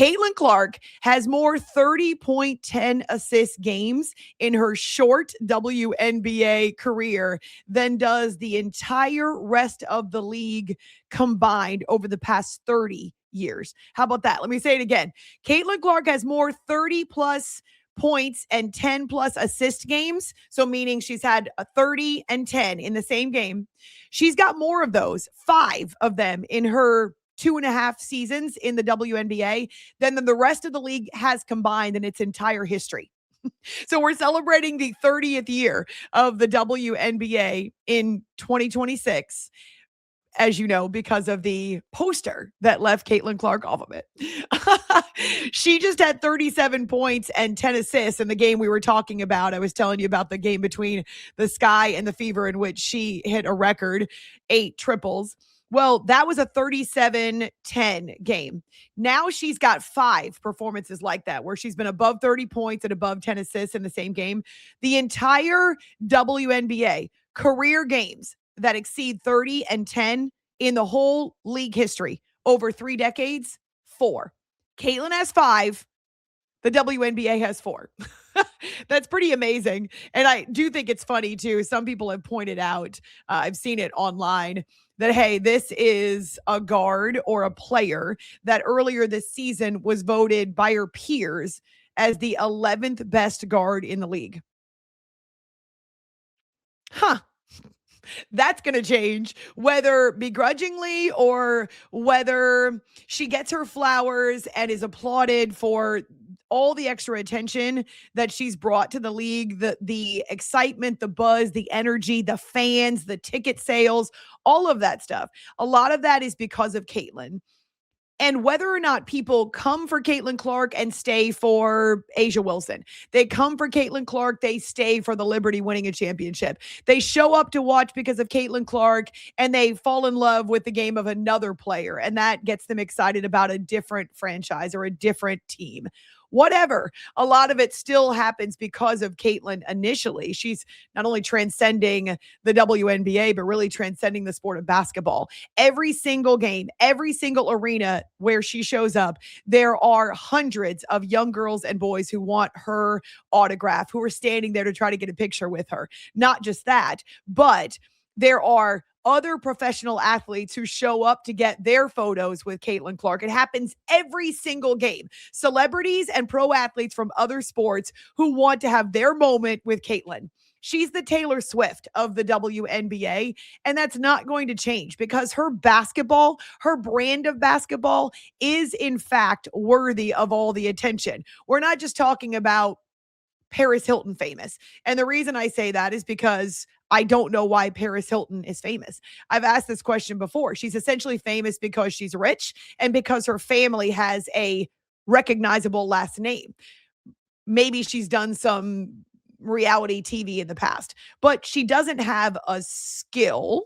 Caitlin Clark has more 30.10 assist games in her short WNBA career than does the entire rest of the league combined over the past 30 years. How about that? Let me say it again. Caitlin Clark has more 30 plus points and 10 plus assist games. So meaning she's had a 30 and 10 in the same game. She's got more of those, 5 of them in her 2.5 seasons in the WNBA than the rest of the league has combined in its entire history. So we're celebrating the 30th year of the WNBA in 2026, as you know, because of the poster that left Caitlin Clark off of it. She just had 37 points and 10 assists in the game we were talking about. I was telling you about the game between the Sky and the Fever in which she hit a record 8 triples. Well, that was a 37-10 game. Now she's got 5 performances like that, where she's been above 30 points and above 10 assists in the same game. The entire WNBA career games that exceed 30 and 10 in the whole league history over 3 decades, 4. Caitlin has 5. The WNBA has 4. That's pretty amazing. And I do think it's funny too. Some people have pointed out, I've seen it online, that, hey, this is a guard or a player that earlier this season was voted by her peers as the 11th best guard in the league. That's going to change, whether begrudgingly or whether she gets her flowers and is applauded for all the extra attention that she's brought to the league, the excitement, the buzz, the energy, the fans, the ticket sales, all of that stuff. A lot of that is because of Caitlin. And whether or not people come for Caitlin Clark and stay for A'ja Wilson, they come for Caitlin Clark, they stay for the Liberty winning a championship. They show up to watch because of Caitlin Clark, and they fall in love with the game of another player, and that gets them excited about a different franchise or a different team. Whatever. A lot of it still happens because of Caitlin initially. She's not only transcending the WNBA, but really transcending the sport of basketball. Every single game, every single arena where she shows up, there are hundreds of young girls and boys who want her autograph, who are standing there to try to get a picture with her. Not just that, but there are other professional athletes who show up to get their photos with Caitlin Clark. It happens every single game. Celebrities and pro athletes from other sports who want to have their moment with Caitlin. She's the Taylor Swift of the WNBA, and that's not going to change because her basketball, her brand of basketball is in fact worthy of all the attention. We're not just talking about Paris Hilton famous. And the reason I say that is because I don't know why Paris Hilton is famous. I've asked this question before. She's essentially famous because she's rich and because her family has a recognizable last name. Maybe she's done some reality TV in the past, but she doesn't have a skill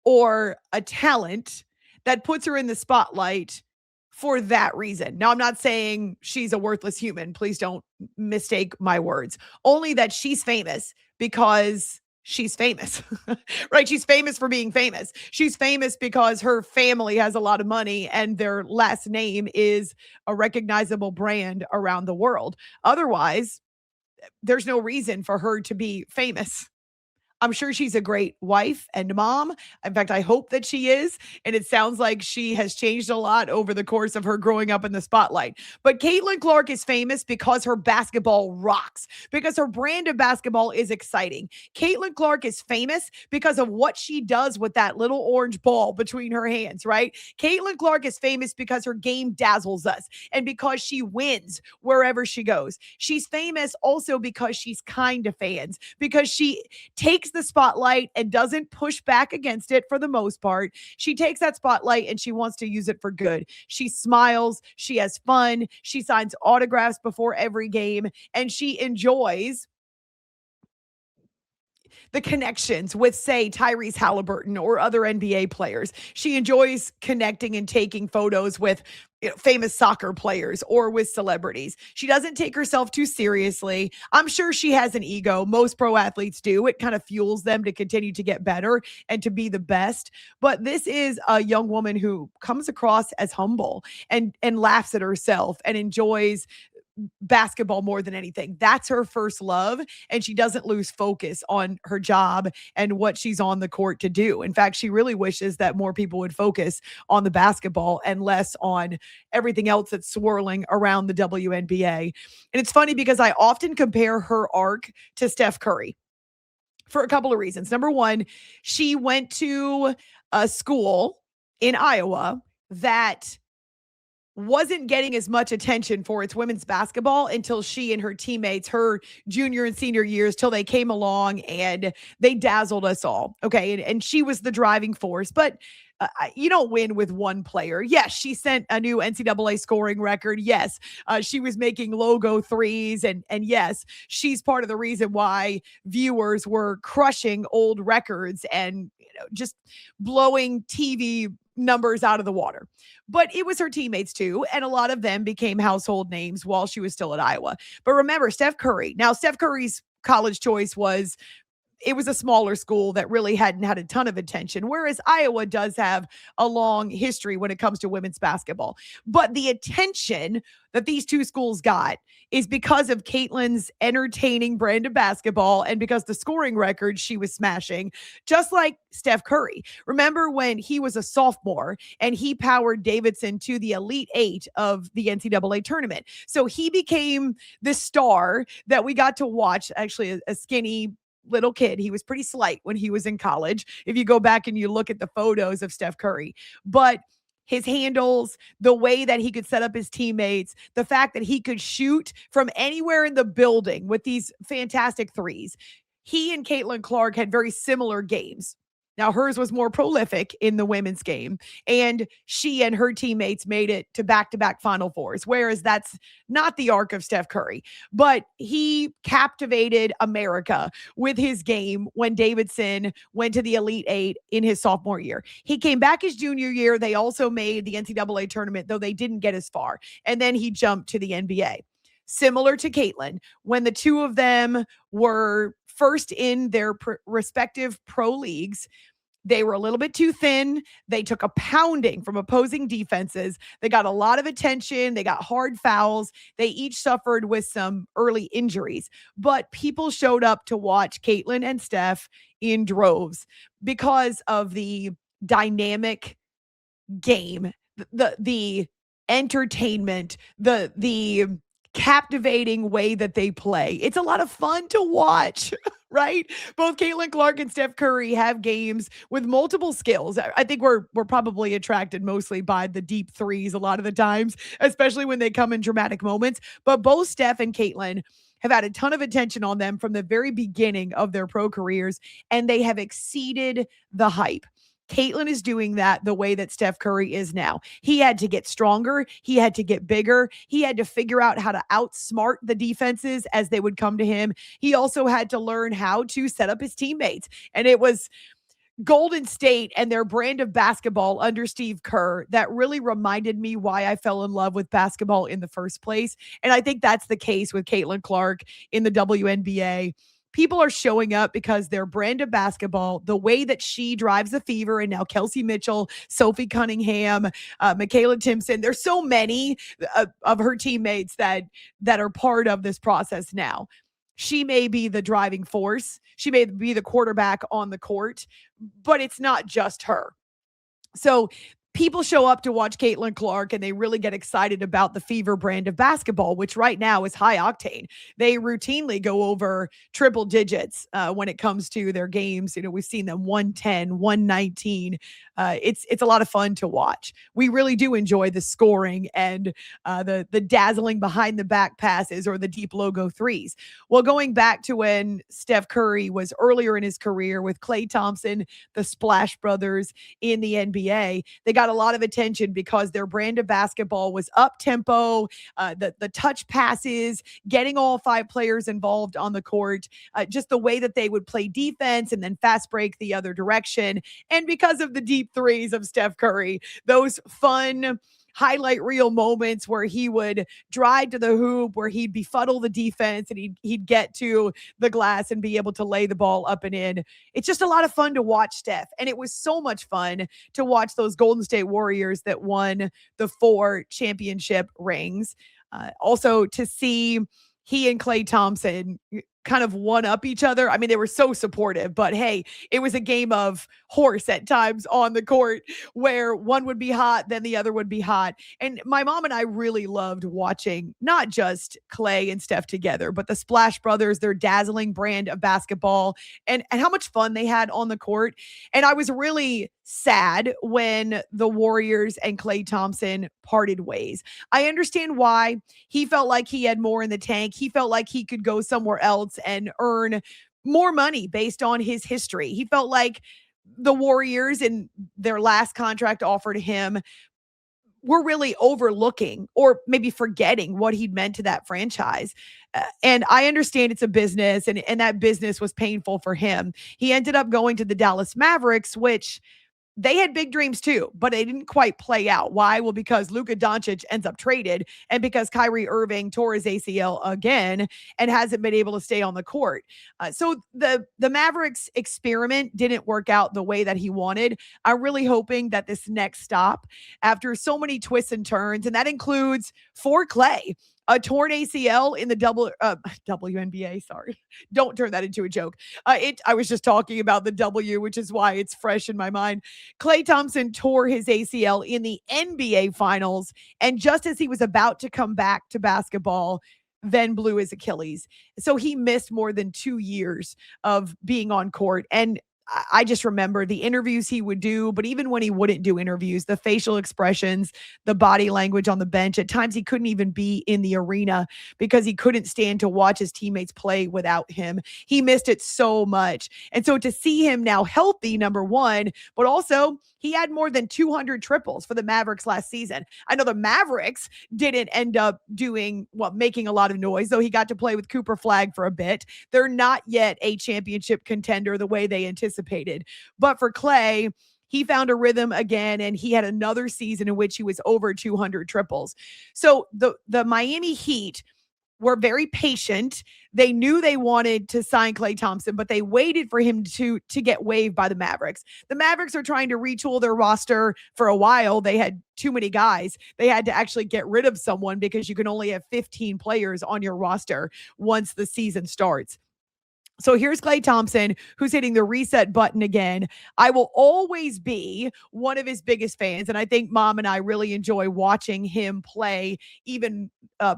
or a talent that puts her in the spotlight for that reason. Now, I'm not saying she's a worthless human. Please don't mistake my words. Only that she's famous because she's famous, right? She's famous for being famous. She's famous because her family has a lot of money and their last name is a recognizable brand around the world. Otherwise, there's no reason for her to be famous. I'm sure she's a great wife and mom. In fact, I hope that she is. And it sounds like she has changed a lot over the course of her growing up in the spotlight. But Caitlin Clark is famous because her basketball rocks, because her brand of basketball is exciting. Caitlin Clark is famous because of what she does with that little orange ball between her hands, right? Caitlin Clark is famous because her game dazzles us and because she wins wherever she goes. She's famous also because she's kind to fans, because she takes the spotlight and doesn't push back against it for the most part. She takes that spotlight and she wants to use it for good. She smiles, she has fun, she signs autographs before every game, and she enjoys the connections with, say, Tyrese Halliburton or other NBA players. She enjoys connecting and taking photos with famous soccer players or with celebrities. She doesn't take herself too seriously. I'm sure she has an ego. Most pro athletes do. It kind of fuels them to continue to get better and to be the best. But this is a young woman who comes across as humble and laughs at herself and enjoys basketball more than anything. That's her first love, and she doesn't lose focus on her job and what she's on the court to do. In fact, she really wishes that more people would focus on the basketball and less on everything else that's swirling around the WNBA. And it's funny because I often compare her arc to Steph Curry for a couple of reasons. Number one, she went to a school in Iowa that wasn't getting as much attention for its women's basketball until she and her teammates, her junior and senior years, till they came along and they dazzled us all. Okay. And she was the driving force, but you don't win with one player. Yes, she set a new NCAA scoring record. Yes, she was making logo threes. And yes, she's part of the reason why viewers were crushing old records and just blowing TV numbers out of the water. But it was her teammates too. And a lot of them became household names while she was still at Iowa. But remember, Steph Curry. Now, Steph Curry's college choice was it was a smaller school that really hadn't had a ton of attention, whereas Iowa does have a long history when it comes to women's basketball. But the attention that these two schools got is because of Caitlin's entertaining brand of basketball and because the scoring record she was smashing, just like Steph Curry. Remember when he was a sophomore and he powered Davidson to the Elite Eight of the NCAA tournament. So he became the star that we got to watch, actually a skinny little kid. He was pretty slight when he was in college, if you go back and you look at the photos of Steph Curry. But his handles, the way that he could set up his teammates, the fact that he could shoot from anywhere in the building with these fantastic threes. He and Caitlin Clark had very similar games. Now, hers was more prolific in the women's game, and she and her teammates made it to back-to-back Final Fours, whereas that's not the arc of Steph Curry. But he captivated America with his game when Davidson went to the Elite Eight in his sophomore year. He came back his junior year. They also made the NCAA tournament, though they didn't get as far. And then he jumped to the NBA. Similar to Caitlin, when the two of them were first in their respective pro leagues, they were a little bit too thin. They took a pounding from opposing defenses. They got a lot of attention. They got hard fouls. They each suffered with some early injuries. But people showed up to watch Caitlin and Steph in droves because of the dynamic game, the entertainment, the captivating way that they play. It's a lot of fun to watch, right? Both Caitlin Clark and Steph Curry have games with multiple skills. I think we're probably attracted mostly by the deep threes a lot of the times, especially when they come in dramatic moments. But both Steph and Caitlin have had a ton of attention on them from the very beginning of their pro careers, and they have exceeded the hype. Caitlin is doing that the way that Steph Curry is now. He had to get stronger. He had to get bigger. He had to figure out how to outsmart the defenses as they would come to him. He also had to learn how to set up his teammates. And it was Golden State and their brand of basketball under Steve Kerr that really reminded me why I fell in love with basketball in the first place. And I think that's the case with Caitlin Clark in the WNBA. People are showing up because their brand of basketball, the way that she drives the fever, and now Kelsey Mitchell, Sophie Cunningham, Michaela Timpson. There's so many of her teammates that are part of this process now. She may be the driving force. She may be the quarterback on the court, but it's not just her. So people show up to watch Caitlin Clark and they really get excited about the Fever brand of basketball, which right now is high octane. They routinely go over triple digits when it comes to their games. You know, we've seen them 110, 119. It's a lot of fun to watch. We really do enjoy the scoring and the dazzling behind the back passes or the deep logo threes. Well, going back to when Steph Curry was earlier in his career with Klay Thompson, the Splash Brothers in the NBA, they got a lot of attention because their brand of basketball was up tempo, the touch passes, getting all five players involved on the court, just the way that they would play defense and then fast break the other direction. And because of the deep threes of Steph Curry, those fun highlight reel moments where he would drive to the hoop, where he'd befuddle the defense and he'd get to the glass and be able to lay the ball up and in. It's just a lot of fun to watch Steph. And it was so much fun to watch those Golden State Warriors that won the 4 championship rings. Also to see he and Klay Thompson kind of one up each other. I mean, they were so supportive, but hey, it was a game of horse at times on the court where one would be hot, then the other would be hot. And my mom and I really loved watching not just Klay and Steph together, but the Splash Brothers, their dazzling brand of basketball, and how much fun they had on the court. And I was really sad when the Warriors and Klay Thompson parted ways. I understand why. He felt like he had more in the tank. He felt like he could go somewhere else and earn more money based on his history. He felt like the Warriors in their last contract offered him were really overlooking or maybe forgetting what he'd meant to that franchise. And I understand it's a business, and that business was painful for him. He ended up going to the Dallas Mavericks, which they had big dreams too, but they didn't quite play out. Why? Well, because Luka Doncic ends up traded and because Kyrie Irving tore his ACL again and hasn't been able to stay on the court. So the Mavericks experiment didn't work out the way that he wanted. I'm really hoping that this next stop, after so many twists and turns, and that includes for Klay, a torn ACL in the WNBA. Sorry, don't turn that into a joke. I was just talking about the W, which is why it's fresh in my mind. Klay Thompson tore his ACL in the NBA Finals, and just as he was about to come back to basketball, then blew his Achilles. So he missed more than 2 years of being on court. And I just remember the interviews he would do, but even when he wouldn't do interviews, the facial expressions, the body language on the bench, at times he couldn't even be in the arena because he couldn't stand to watch his teammates play without him. He missed it so much. And so to see him now healthy, number one, but also he had more than 200 triples for the Mavericks last season. I know the Mavericks didn't end up making a lot of noise, though he got to play with Cooper Flagg for a bit. They're not yet a championship contender the way they anticipated. But for Klay, he found a rhythm again, and he had another season in which he was over 200 triples. So the Miami Heat were very patient. They knew they wanted to sign Klay Thompson, but they waited for him to get waived by the Mavericks. The Mavericks are trying to retool their roster for a while. They had too many guys. They had to actually get rid of someone because you can only have 15 players on your roster once the season starts. So here's Klay Thompson, who's hitting the reset button again. I will always be one of his biggest fans, and I think Mom and I really enjoy watching him play, even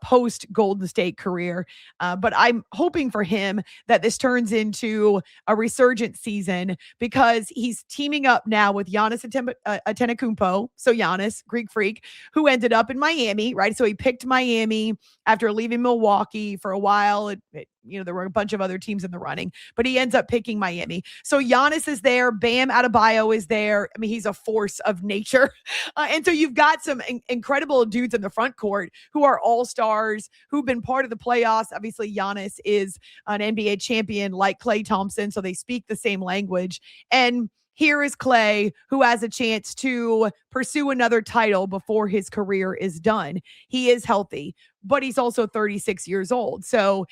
post Golden State career. But I'm hoping for him that this turns into a resurgent season because he's teaming up now with Giannis Antetokounmpo, so Giannis, Greek freak, who ended up in Miami, right? So he picked Miami after leaving Milwaukee for a while. There were a bunch of other teams in the running, but he ends up picking Miami. So Giannis is there. Bam Adebayo is there. I mean, he's a force of nature. And so you've got some incredible dudes in the front court who are all-stars, who've been part of the playoffs. Obviously, Giannis is an NBA champion like Klay Thompson, so they speak the same language. And here is Klay, who has a chance to pursue another title before his career is done. He is healthy, but he's also 36 years old. So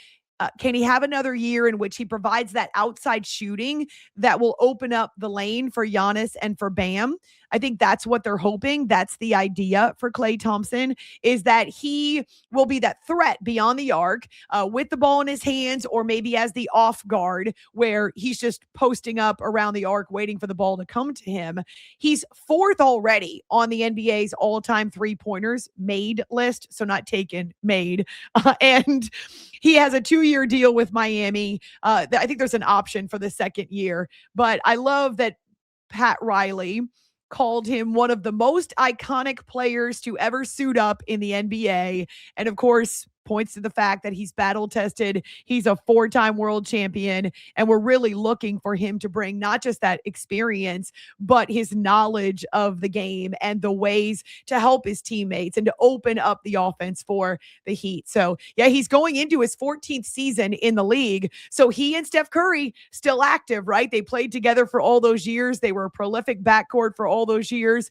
can he have another year in which he provides that outside shooting that will open up the lane for Giannis and for Bam? I think that's what they're hoping. That's the idea for Klay Thompson, is that he will be that threat beyond the arc with the ball in his hands, or maybe as the off guard where he's just posting up around the arc waiting for the ball to come to him. He's 4th already on the NBA's all-time three-pointers made list, so not taken, made. And he has a 2-year deal with Miami. I think there's an option for the second year, but I love that Pat Riley called him one of the most iconic players to ever suit up in the NBA. And of course, points to the fact that he's battle tested. He's a 4-time world champion. And we're really looking for him to bring not just that experience, but his knowledge of the game and the ways to help his teammates and to open up the offense for the Heat. So yeah, he's going into his 14th season in the league. So he and Steph Curry still active, right? They played together for all those years. They were a prolific backcourt for all those years.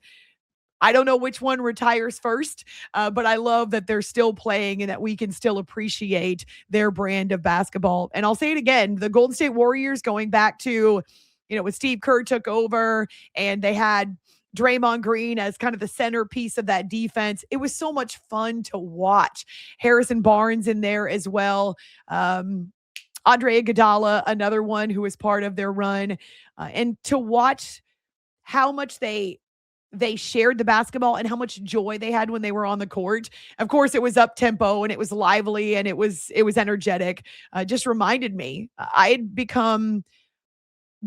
I don't know which one retires first, but I love that they're still playing and that we can still appreciate their brand of basketball. And I'll say it again, the Golden State Warriors going back to, when Steve Kerr took over and they had Draymond Green as kind of the centerpiece of that defense. It was so much fun to watch. Harrison Barnes in there as well. Andre Iguodala, another one who was part of their run. And to watch how much they shared the basketball and how much joy they had when they were on the court. Of course, it was up tempo and it was lively and it was energetic. Just reminded me I had become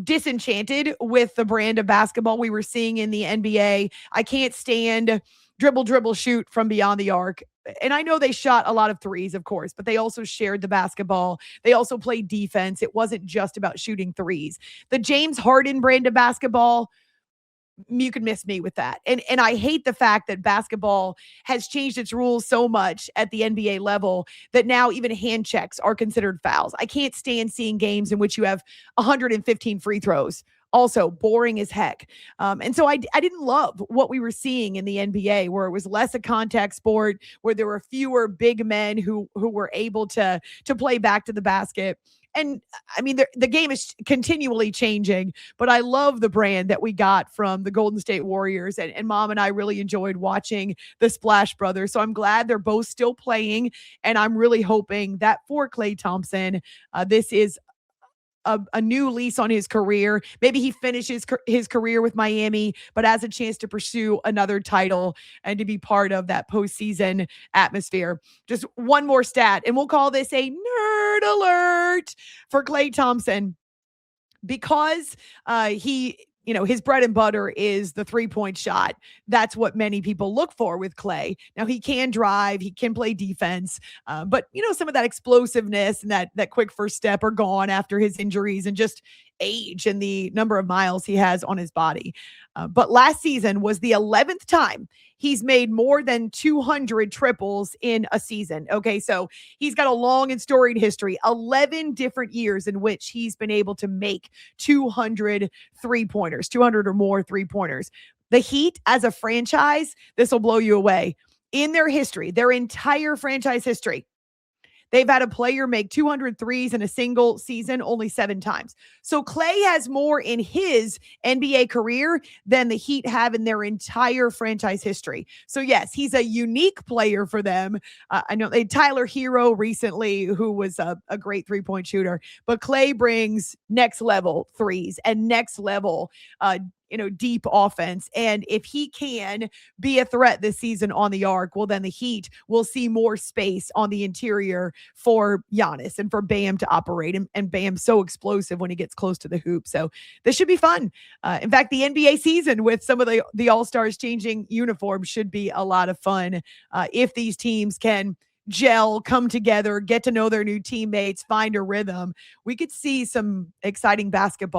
disenchanted with the brand of basketball we were seeing in the NBA. I can't stand dribble, dribble, shoot from beyond the arc. And I know they shot a lot of threes, of course, but they also shared the basketball. They also played defense. It wasn't just about shooting threes. The James Harden brand of basketball, you can miss me with that. And I hate the fact that basketball has changed its rules so much at the NBA level that now even hand checks are considered fouls. I can't stand seeing games in which you have 115 free throws. Also boring as heck. And so I didn't love what we were seeing in the NBA, where it was less a contact sport, where there were fewer big men who were able to play back to the basket. And I mean, the game is continually changing, but I love the brand that we got from the Golden State Warriors. And Mom and I really enjoyed watching the Splash Brothers. So I'm glad they're both still playing. And I'm really hoping that for Klay Thompson, this is a new lease on his career. Maybe he finishes his career with Miami, but has a chance to pursue another title and to be part of that postseason atmosphere. Just one more stat, and we'll call this a nerd alert for Klay Thompson, because his bread and butter is the 3-point shot. That's what many people look for with Klay. Now, he can drive, he can play defense, but some of that explosiveness and that quick first step are gone after his injuries and just age and the number of miles he has on his body. But last season was the 11th time he's made more than 200 triples in a season. Okay, so he's got a long and storied history, 11 different years in which he's been able to make 200 3-pointers, 200 or more 3-pointers. The Heat as a franchise, this will blow you away. In their history, their entire franchise history, they've had a player make 200 threes in a single season only 7 times. So Klay has more in his NBA career than the Heat have in their entire franchise history. So yes, he's a unique player for them. I know they had Tyler Hero recently, who was a great 3-point shooter, but Klay brings next level threes and next level deep offense. And if he can be a threat this season on the arc, well, then the Heat will see more space on the interior for Giannis and for Bam to operate. And Bam's so explosive when he gets close to the hoop. So this should be fun. In fact, the NBA season with some of the All-Stars changing uniforms should be a lot of fun if these teams can gel, come together, get to know their new teammates, find a rhythm. We could see some exciting basketball